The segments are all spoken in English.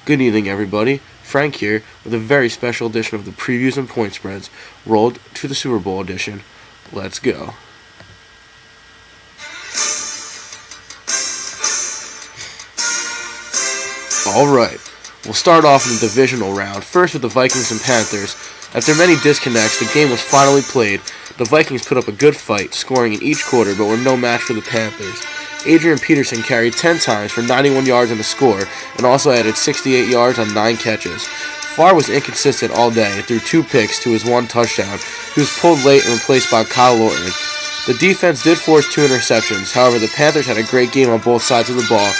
Good evening, everybody. Frank here with a very special edition of the previews and point spreads, Road to the Super Bowl edition. Let's go. Alright, we'll start off in the divisional round, first with the Vikings and Panthers. After many disconnects, the game was finally played. The Vikings put up a good fight, scoring in each quarter, but were no match for the Panthers. Adrian Peterson carried 10 times for 91 yards and a score, and also added 68 yards on 9 catches. Farr was inconsistent all day and threw 2 picks to his 1 touchdown. He was pulled late and replaced by Kyle Lorton. The defense did force 2 interceptions, however the Panthers had a great game on both sides of the ball.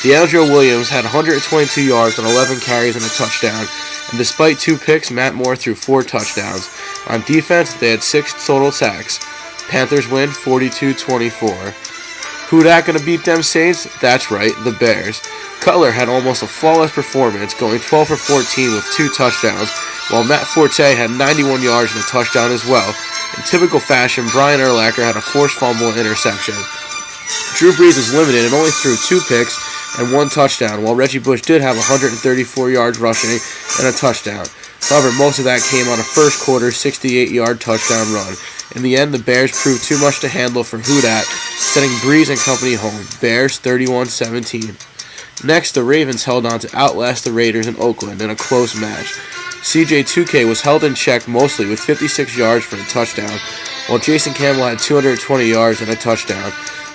DeAndre Williams had 122 yards on 11 carries and a touchdown, and despite 2 picks, Matt Moore threw 4 touchdowns. On defense, they had 6 total sacks. Panthers win 42-24. Who dat gonna beat them Saints? That's right, the Bears. Cutler had almost a flawless performance, going 12 for 14 with 2 touchdowns, while Matt Forte had 91 yards and a touchdown as well. In typical fashion, Brian Urlacher had a forced fumble and interception. Drew Brees is limited and only threw 2 picks and 1 touchdown, while Reggie Bush did have 134 yards rushing and a touchdown. However, most of that came on a first quarter 68-yard touchdown run. In the end, the Bears proved too much to handle for who dat, sending Brees and company home. Bears 31-17. Next, the Ravens held on to outlast the Raiders in Oakland in a close match. CJ2K was held in check mostly with 56 yards for a touchdown, while Jason Campbell had 220 yards and a touchdown.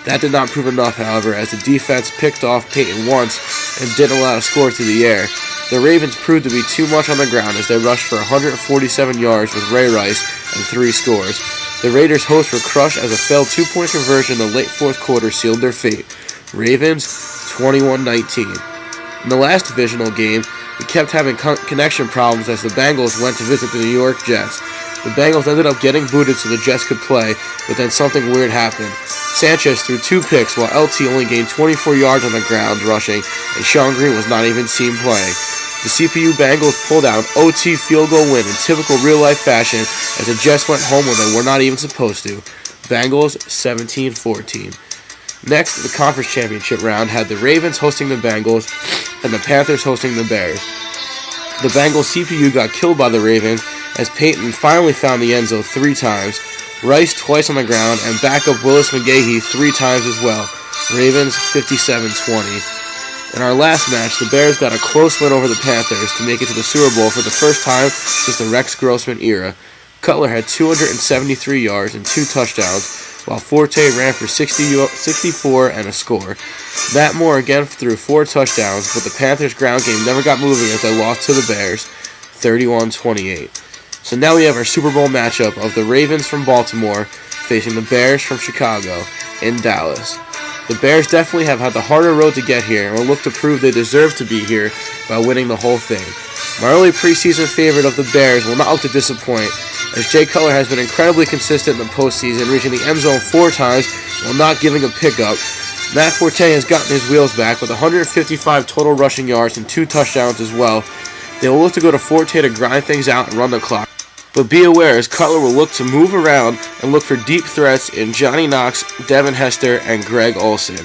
That did not prove enough, however, as the defense picked off Peyton once and didn't allow a score through the air. The Ravens proved to be too much on the ground as they rushed for 147 yards with Ray Rice and 3 scores. The Raiders' hosts were crushed as a failed 2-point conversion in the late fourth quarter sealed their fate. Ravens 21-19. In the last divisional game, we kept having connection problems as the Bengals went to visit the New York Jets. The Bengals ended up getting booted so the Jets could play, but then something weird happened. Sanchez threw 2 picks while LT only gained 24 yards on the ground rushing, and Sean Green was not even seen playing. The CPU Bengals pulled out an OT field goal win in typical real-life fashion as the Jets went home when they were not even supposed to. Bengals 17-14. Next, the conference championship round had the Ravens hosting the Bengals and the Panthers hosting the Bears. The Bengals CPU got killed by the Ravens as Peyton finally found the end zone 3 times, Rice twice on the ground, and backup Willis McGahee 3 times as well. Ravens 57-20. In our last match, the Bears got a close win over the Panthers to make it to the Super Bowl for the first time since the Rex Grossman era. Cutler had 273 yards and 2 touchdowns, while Forte ran for 64 and a score. Matt Moore again threw 4 touchdowns, but the Panthers' ground game never got moving as they lost to the Bears, 31-28. So now we have our Super Bowl matchup of the Ravens from Baltimore facing the Bears from Chicago in Dallas. The Bears definitely have had the harder road to get here and will look to prove they deserve to be here by winning the whole thing. My early preseason favorite of the Bears will not look to disappoint, as Jay Cutler has been incredibly consistent in the postseason, reaching the end zone 4 times while not giving a pickup. Matt Forte has gotten his wheels back with 155 total rushing yards and 2 touchdowns as well. They will look to go to Forte to grind things out and run the clock. But be aware, as Cutler will look to move around and look for deep threats in Johnny Knox, Devin Hester, and Greg Olsen.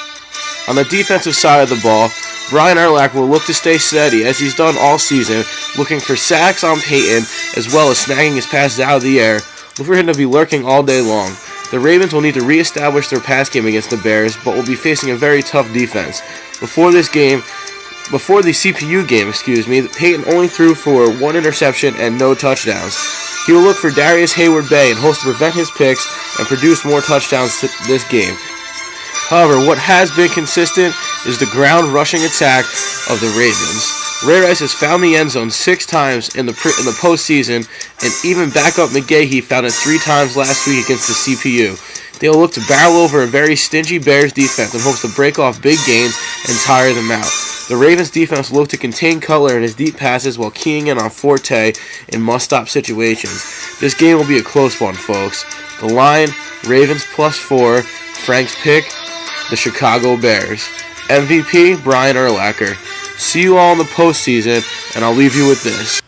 On the defensive side of the ball, Brian Urlacher will look to stay steady as he's done all season, looking for sacks on Peyton as well as snagging his passes out of the air. Look for him to be lurking all day long. The Ravens will need to reestablish their pass game against the Bears, but will be facing a very tough defense. Before the CPU game, Peyton only threw for 1 interception and no touchdowns. He will look for Darius Hayward-Bay and hopes to prevent his picks and produce more touchdowns this game. However, what has been consistent is the ground rushing attack of the Ravens. Ray Rice has found the end zone 6 times in the postseason, and even backup McGahee found it 3 times last week against the CPU. They will look to barrel over a very stingy Bears defense and hopes to break off big gains and tire them out. The Ravens defense will look to contain Cutler in his deep passes while keying in on Forte in must-stop situations. This game will be a close one, folks. The line, Ravens +4, Frank's pick, the Chicago Bears. MVP, Brian Urlacher. See you all in the postseason, and I'll leave you with this.